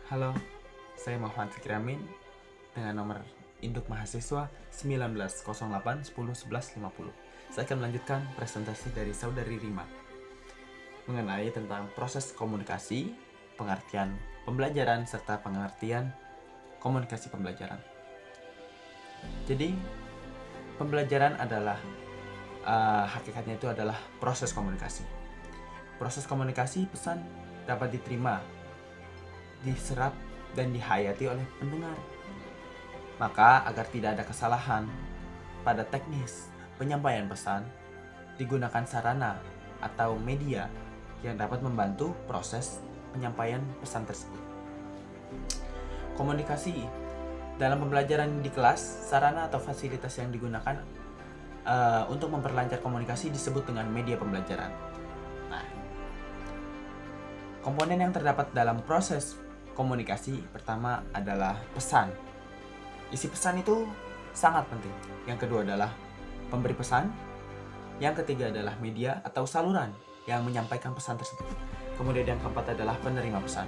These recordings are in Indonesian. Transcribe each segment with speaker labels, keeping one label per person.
Speaker 1: Halo, saya Muhammad Fikri Amin dengan nomor induk mahasiswa 1908 10 11 50. Saya akan melanjutkan presentasi dari Saudari Rima mengenai tentang proses komunikasi, pengertian pembelajaran, serta pengertian komunikasi pembelajaran. Jadi, pembelajaran adalah hakikatnya itu adalah proses komunikasi. Proses komunikasi pesan dapat diterima, diserap, dan dihayati oleh pendengar. Maka agar tidak ada kesalahan pada teknis penyampaian pesan, digunakan sarana atau media yang dapat membantu proses penyampaian pesan tersebut. Komunikasi dalam pembelajaran di kelas, sarana atau fasilitas yang digunakan untuk memperlancar komunikasi disebut dengan media pembelajaran. Nah, komponen yang terdapat dalam proses komunikasi pertama adalah pesan. Isi pesan itu sangat penting. Yang kedua adalah pemberi pesan. Yang ketiga adalah media atau saluran yang menyampaikan pesan tersebut. Kemudian yang keempat adalah penerima pesan.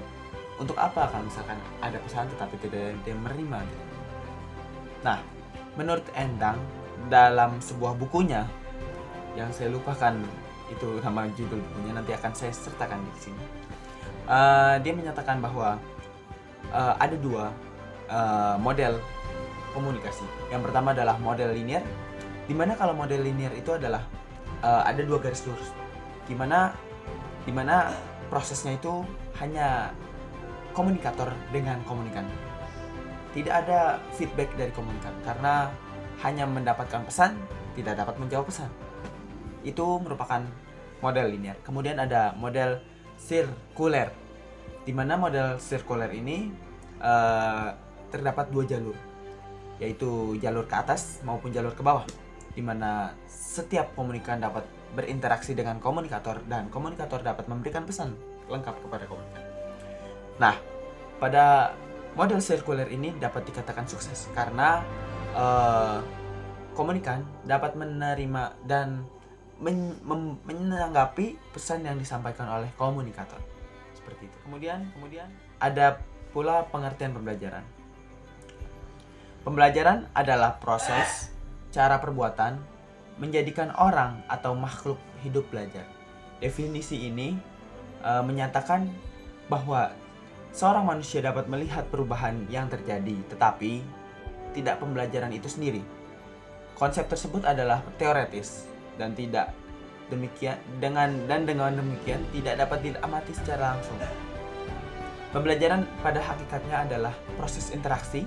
Speaker 1: Untuk apa kalau misalkan ada pesan tetapi tidak ada yang menerima? Nah, menurut Endang dalam sebuah bukunya yang saya lupakan itu nama judul bukunya, nanti akan saya sertakan di sini. Dia menyatakan bahwa ada dua model komunikasi. Yang pertama adalah model linear, dimana kalau model linear itu adalah ada dua garis lurus, dimana prosesnya itu hanya komunikator dengan komunikan. Tidak ada feedback dari komunikan karena hanya mendapatkan pesan, tidak dapat menjawab pesan. Itu merupakan model linear. Kemudian ada model sirkuler, di mana model sirkuler ini terdapat dua jalur, yaitu jalur ke atas maupun jalur ke bawah, di mana setiap komunikan dapat berinteraksi dengan komunikator dan komunikator dapat memberikan pesan lengkap kepada komunikan. Nah, pada model sirkuler ini dapat dikatakan sukses karena komunikan dapat menerima dan menanggapi pesan yang disampaikan oleh komunikator. Seperti itu. Kemudian ada pula pengertian pembelajaran. Pembelajaran adalah proses, cara perbuatan menjadikan orang atau makhluk hidup belajar. Definisi ini menyatakan bahwa seorang manusia dapat melihat perubahan yang terjadi, tetapi tidak pembelajaran itu sendiri. Konsep tersebut adalah teoretis dan dengan demikian tidak dapat diamati secara langsung. Pembelajaran pada hakikatnya adalah proses interaksi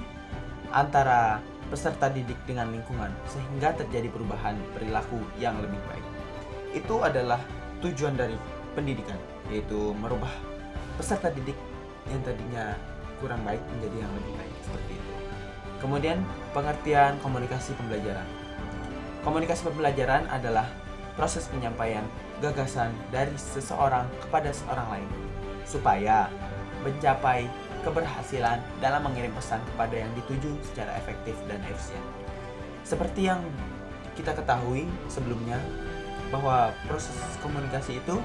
Speaker 1: antara peserta didik dengan lingkungan sehingga terjadi perubahan perilaku yang lebih baik. Itu adalah tujuan dari pendidikan, yaitu merubah peserta didik yang tadinya kurang baik menjadi yang lebih baik, seperti itu. Kemudian pengertian komunikasi pembelajaran. Komunikasi pembelajaran adalah proses penyampaian gagasan dari seseorang kepada seorang lain supaya mencapai keberhasilan dalam mengirim pesan kepada yang dituju secara efektif dan efisien. Seperti yang kita ketahui sebelumnya bahwa proses komunikasi itu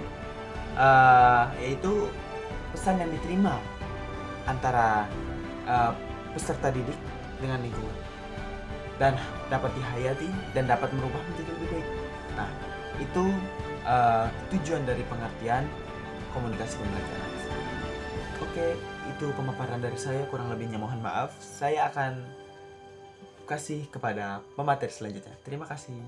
Speaker 1: yaitu pesan yang diterima antara peserta didik dengan lingkungan dan dapat dihayati dan dapat merubah menjadi lebih baik. Nah, itu tujuan dari pengertian komunikasi pembelajaran. Oke, itu pemaparan dari saya, kurang lebihnya mohon maaf. Saya akan kasih kepada pemateri selanjutnya. Terima kasih.